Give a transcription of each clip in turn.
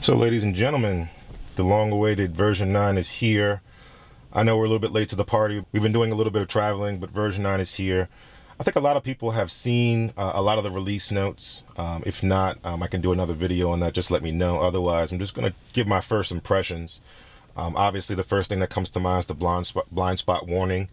So ladies and gentlemen, the long-awaited version 9 is here. I know we're a little bit late to the party. We've been doing a little bit of traveling, but version 9 is here. I think a lot of people have seen a lot of the release notes. If not, I can do another video on that. Just let me know. Otherwise, I'm just going to give my first impressions. Obviously, the first thing that comes to mind is the blind spot warning.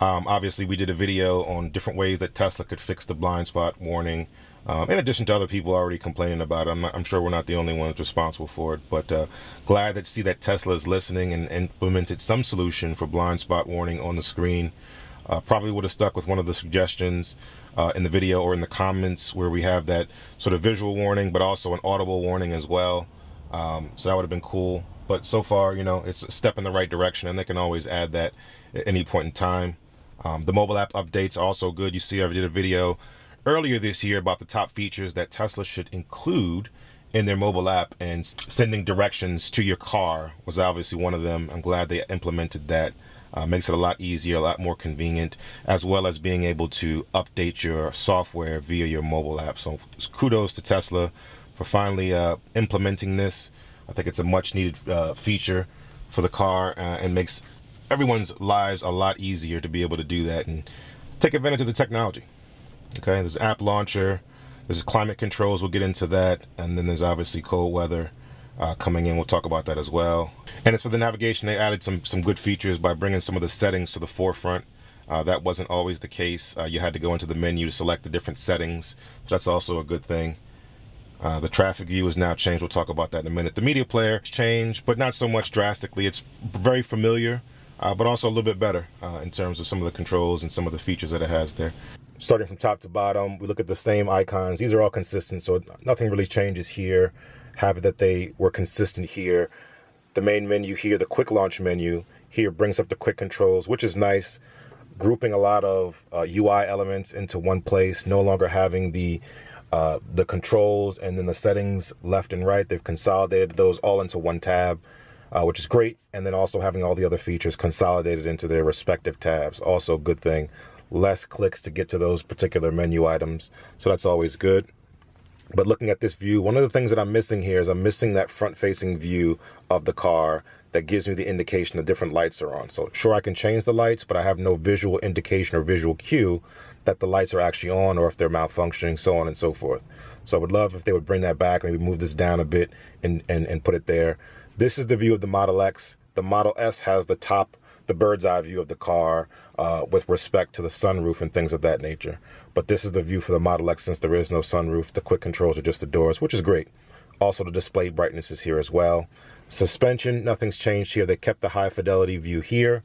Obviously, we did a video on different ways that Tesla could fix the blind spot warning. In addition to other people already complaining about it. I'm sure we're not the only ones responsible for it, but glad to see that Tesla is listening and implemented some solution for blind spot warning on the screen. Probably would have stuck with one of the suggestions in the video or in the comments where we have that sort of visual warning, but also an audible warning as well. So that would have been cool. But so far, you know, it's a step in the right direction, and they can always add that at any point in time. The mobile app updates are also good. You see, I did a video earlier this year about the top features that Tesla should include in their mobile app, and sending directions to your car was obviously one of them. I'm glad they implemented that. Makes it a lot easier, a lot more convenient, as well as being able to update your software via your mobile app. So kudos to Tesla for finally implementing this. I think it's a much needed feature for the car, and makes everyone's lives a lot easier to be able to do that and take advantage of the technology. Okay, there's app launcher, there's climate controls, we'll get into that, and then there's obviously cold weather coming in. We'll talk about that as well. And as for the navigation, they added some good features by bringing some of the settings to the forefront. That wasn't always the case. You had to go into the menu to select the different settings, so that's also a good thing. The traffic view is now changed. We'll talk about that in a minute. The media player changed, but not so much drastically. It's very familiar, but also a little bit better in terms of some of the controls and some of the features that it has there. Starting from top to bottom, we look at the same icons. These are all consistent, so nothing really changes here. Happy that they were consistent here. The main menu here, the quick launch menu here, brings up the quick controls, which is nice. Grouping a lot of UI elements into one place, no longer having the controls and then the settings left and right. They've consolidated those all into one tab, which is great. And then also having all the other features consolidated into their respective tabs, also a good thing. Less clicks to get to those particular menu items, so that's always good. But looking at this view, one of the things that I'm missing here is I'm missing that front-facing view of the car that gives me the indication the different lights are on. So sure, I can change the lights, but I have no visual indication or visual cue that the lights are actually on, or if they're malfunctioning, so on and so forth. So I would love if they would bring that back, maybe move this down a bit and put it there. This is the view of the Model X. The Model S has the bird's eye view of the car with respect to the sunroof and things of that nature. But this is the view for the Model X since there is no sunroof. The quick controls are just the doors, which is great. Also, the display brightness is here as well. Suspension, nothing's changed here. They kept the high fidelity view here.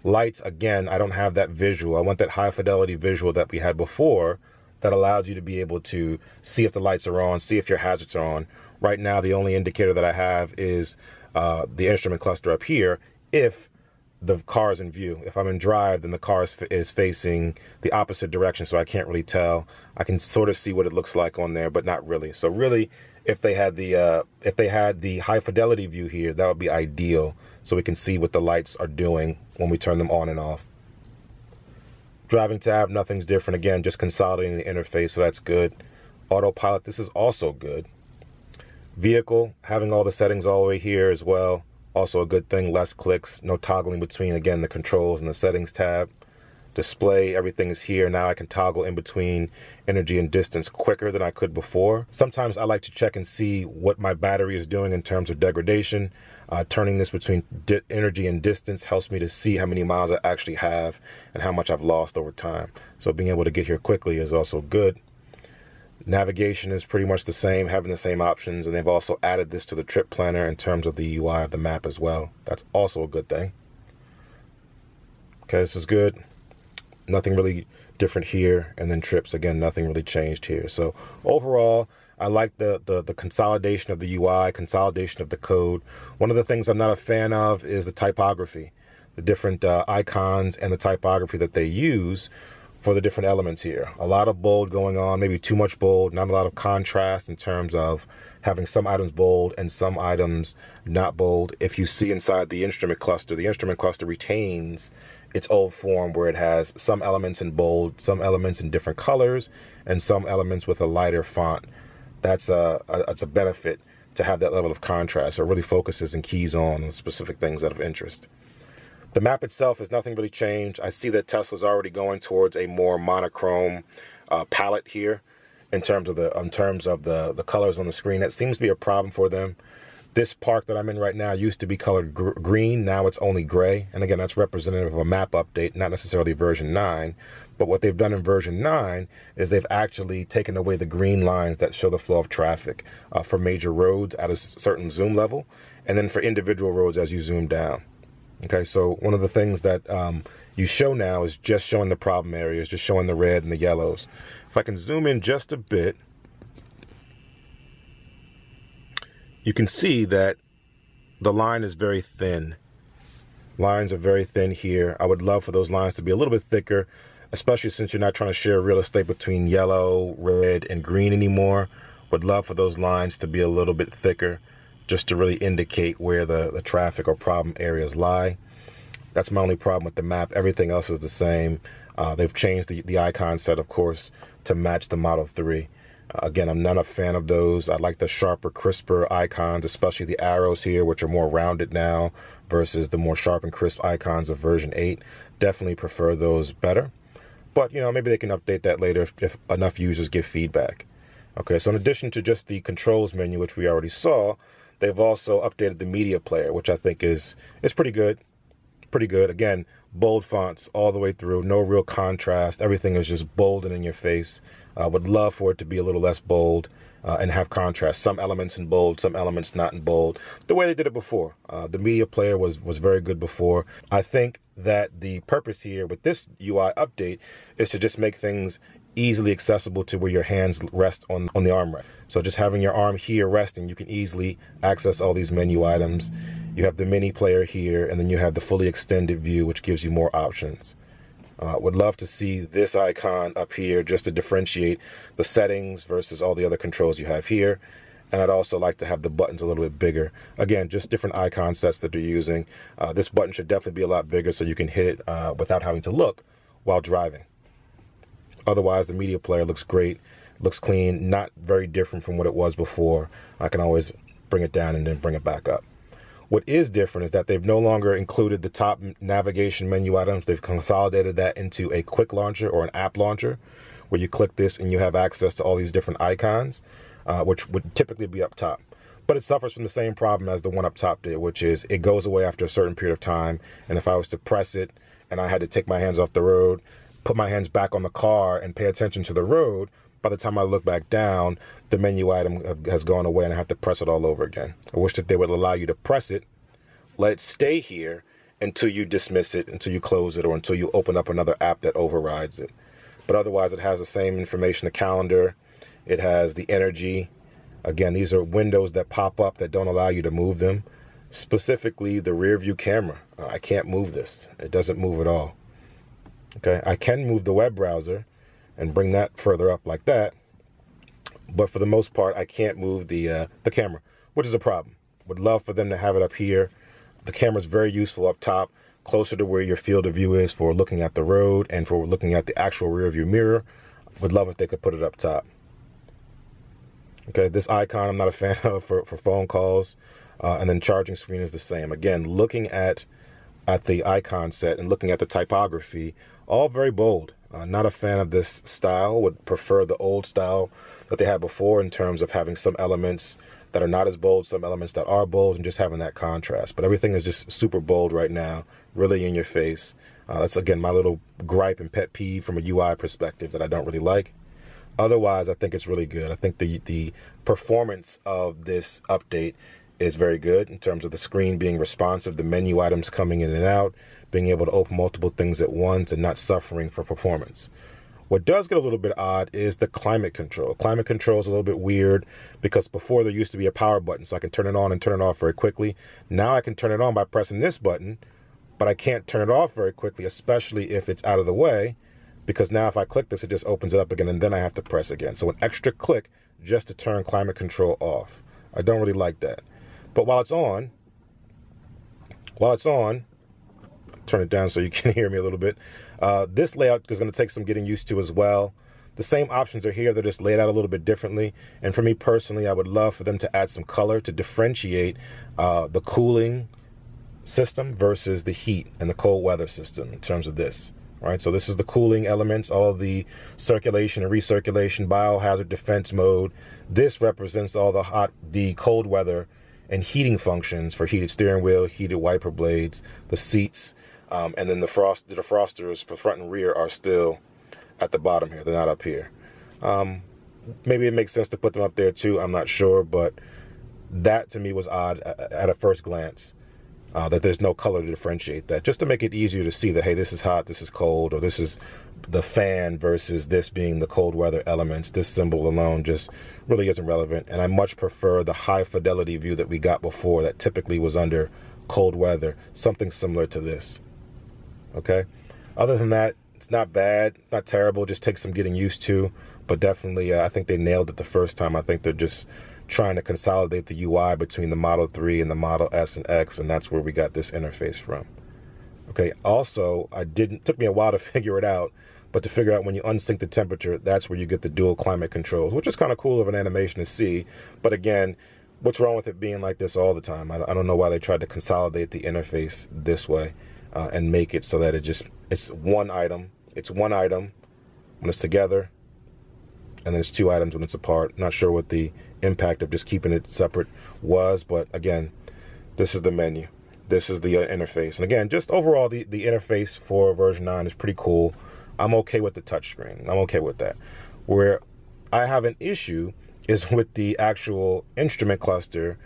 Lights, again, I don't have that visual. I want that high fidelity visual that we had before that allowed you to be able to see if the lights are on, see if your hazards are on. Right now, the only indicator that I have is the instrument cluster up here. If the car is in view. If I'm in drive, then the car is facing the opposite direction, so I can't really tell. I can sort of see what it looks like on there, but not really. So really, if they had the high fidelity view here, that would be ideal, so we can see what the lights are doing when we turn them on and off. Driving tab, nothing's different. Again, just consolidating the interface, so that's good. Autopilot, this is also good. Vehicle, having all the settings all the way here as well. Also a good thing, less clicks, no toggling between, again, the controls and the settings tab. Display, everything is here. Now I can toggle in between energy and distance quicker than I could before. Sometimes I like to check and see what my battery is doing in terms of degradation. Turning this between energy and distance helps me to see how many miles I actually have and how much I've lost over time. So being able to get here quickly is also good. Navigation is pretty much the same, having the same options, and they've also added this to the trip planner in terms of the UI of the map as well. That's also a good thing. Okay, this is good. Nothing really different here, and then trips, again, nothing really changed here. So overall, I like the consolidation of the UI, consolidation of the code. One of the things I'm not a fan of is the typography, the different icons and the typography that they use for the different elements here. A lot of bold going on, maybe too much bold, not a lot of contrast in terms of having some items bold and some items not bold. If you see inside the instrument cluster retains its old form where it has some elements in bold, some elements in different colors, and some elements with a lighter font. That's a benefit to have that level of contrast. So it really focuses and keys on specific things that of interest. The map itself has nothing really changed. I see that Tesla's already going towards a more monochrome palette here in terms of the colors on the screen. That seems to be a problem for them. This park that I'm in right now used to be colored green. Now it's only gray. And again, that's representative of a map update, not necessarily version 9. But what they've done in version 9 is they've actually taken away the green lines that show the flow of traffic for major roads at a certain zoom level, and then for individual roads as you zoom down. Okay, so one of the things that you show now is just showing the problem areas, just showing the red and the yellows. If I can zoom in just a bit, you can see that the line is very thin. Lines are very thin here. I would love for those lines to be a little bit thicker, especially since you're not trying to share real estate between yellow, red, and green anymore. Would love for those lines to be a little bit thicker, just to really indicate where the traffic or problem areas lie. That's my only problem with the map. Everything else is the same. They've changed the icon set, of course, to match the Model 3. Again, I'm not a fan of those. I like the sharper, crisper icons, especially the arrows here, which are more rounded now versus the more sharp and crisp icons of version 8. Definitely prefer those better. But, you know, maybe they can update that later if enough users give feedback. Okay, so in addition to just the controls menu, which we already saw, they've also updated the media player, which I think is pretty good. Pretty good. Again, bold fonts all the way through, no real contrast. Everything is just bold and in your face. Would love for it to be a little less bold and have contrast. Some elements in bold, some elements not in bold. The way they did it before. The media player was very good before. I think that the purpose here with this UI update is to just make things easily accessible to where your hands rest on the armrest. So just having your arm here resting, you can easily access all these menu items. You have the mini player here, and then you have the fully extended view, which gives you more options. Would love to see this icon up here just to differentiate the settings versus all the other controls you have here. And I'd also like to have the buttons a little bit bigger. Again, just different icon sets that they're using. This button should definitely be a lot bigger so you can hit it without having to look while driving. Otherwise, the media player looks great, looks clean, not very different from what it was before. I can always bring it down and then bring it back up. What is different is that they've no longer included the top navigation menu items. They've consolidated that into a quick launcher or an app launcher, where you click this and you have access to all these different icons, which would typically be up top. But it suffers from the same problem as the one up top did, which is it goes away after a certain period of time. And if I was to press it and I had to take my hands off the road, put my hands back on the car and pay attention to the road, by the time I look back down, the menu item has gone away and I have to press it all over again. I wish that they would allow you to press it, let it stay here until you dismiss it, until you close it, or until you open up another app that overrides it. But otherwise, it has the same information, the calendar, it has the energy. Again, these are windows that pop up that don't allow you to move them. Specifically, the rear view camera. I can't move this. It doesn't move at all. Okay, I can move the web browser and bring that further up like that, but for the most part, I can't move the camera, which is a problem. Would love for them to have it up here. The camera is very useful up top, closer to where your field of view is for looking at the road and for looking at the actual rear view mirror. Would love if they could put it up top. Okay, this icon I'm not a fan of for phone calls, and then charging screen is the same. Again, looking at the icon set and looking at the typography, all very bold. Not a fan of this style. Would prefer the old style that they had before in terms of having some elements that are not as bold, some elements that are bold, and just having that contrast. But everything is just super bold right now, really in your face. That's, again, my little gripe and pet peeve from a UI perspective that I don't really like. Otherwise, I think it's really good. I think the performance of this update is very good in terms of the screen being responsive, the menu items coming in and out, being able to open multiple things at once and not suffering for performance. What does get a little bit odd is the climate control. Climate control is a little bit weird because before there used to be a power button, so I can turn it on and turn it off very quickly. Now I can turn it on by pressing this button, but I can't turn it off very quickly, especially if it's out of the way, because now if I click this, it just opens it up again, and then I have to press again. So an extra click just to turn climate control off. I don't really like that. But while it's on, turn it down so you can hear me a little bit. This layout is going to take some getting used to as well. the same options are here. They're just laid out a little bit differently. And for me personally, I would love for them to add some color to differentiate the cooling system versus the heat and the cold weather system in terms of this. Right, so this is the cooling elements, all of the circulation and recirculation, biohazard defense mode. This represents all the cold weather and heating functions for heated steering wheel, heated wiper blades, the seats, and then the defrosters for front and rear are still at the bottom here. They're not up here. Maybe it makes sense to put them up there too. I'm not sure, but that to me was odd at a first glance. That there's no color to differentiate that, just to make it easier to see that, hey, this is hot, this is cold, or this is the fan versus this being the cold weather elements. This symbol alone just really isn't relevant, and I much prefer the high fidelity view that we got before that typically was under cold weather, something similar to this. Okay, other than that, it's not bad, not terrible, just takes some getting used to, but definitely I think they nailed it the first time. I think they're just trying to consolidate the UI between the Model 3 and the Model S and X, and that's where we got this interface from. Okay, also, took me a while to figure it out, but to figure out when you unsync the temperature, that's where you get the dual climate controls, which is kind of cool of an animation to see. But again, what's wrong with it being like this all the time? I don't know why they tried to consolidate the interface this way and make it so that it's one item. It's one item when it's together, and then it's two items when it's apart. Not sure what the impact of just keeping it separate was, but again, this is the menu. This is the interface. And again, just overall, the interface for version 9 is pretty cool. I'm okay with the touchscreen. I'm okay with that. Where I have an issue is with the actual instrument cluster,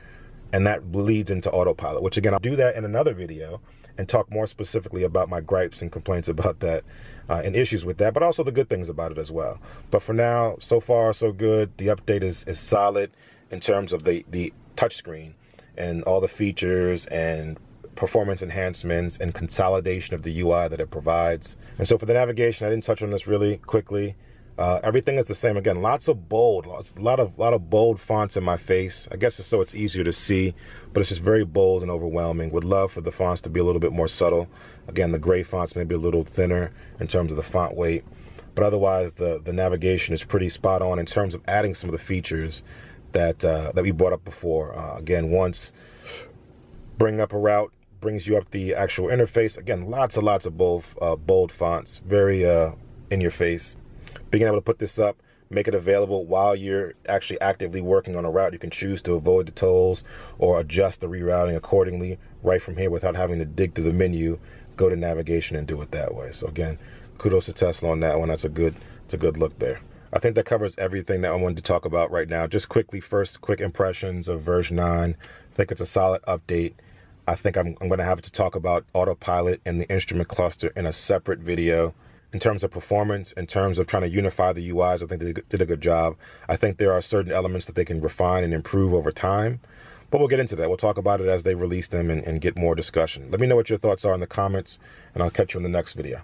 and that leads into Autopilot, which again, I'll do that in another video and talk more specifically about my gripes and complaints about that and issues with that, but also the good things about it as well. But for now, so far, so good. The update is solid in terms of the touchscreen and all the features and performance enhancements and consolidation of the UI that it provides. And so for the navigation, I didn't touch on this really quickly. Everything is the same. Again, lots of bold, a lot of bold fonts in my face. I guess it's so it's easier to see, but it's just very bold and overwhelming. Would love for the fonts to be a little bit more subtle. Again, the gray fonts may be a little thinner in terms of the font weight, but otherwise the navigation is pretty spot on in terms of adding some of the features that that we brought up before. Again, once bringing up a route brings you up the actual interface. Again, lots of bold fonts, very in your face. Being able to put this up, make it available while you're actually actively working on a route. You can choose to avoid the tolls or adjust the rerouting accordingly right from here without having to dig through the menu, go to navigation and do it that way. So again, kudos to Tesla on that one. That's a good look there. I think that covers everything that I wanted to talk about right now. Just quickly, first, quick impressions of version 9. I think it's a solid update. I think I'm going to have to talk about Autopilot and the instrument cluster in a separate video. In terms of performance, in terms of trying to unify the UIs, I think they did a good job. I think there are certain elements that they can refine and improve over time, but we'll get into that. We'll talk about it as they release them and get more discussion. Let me know what your thoughts are in the comments, and I'll catch you in the next video.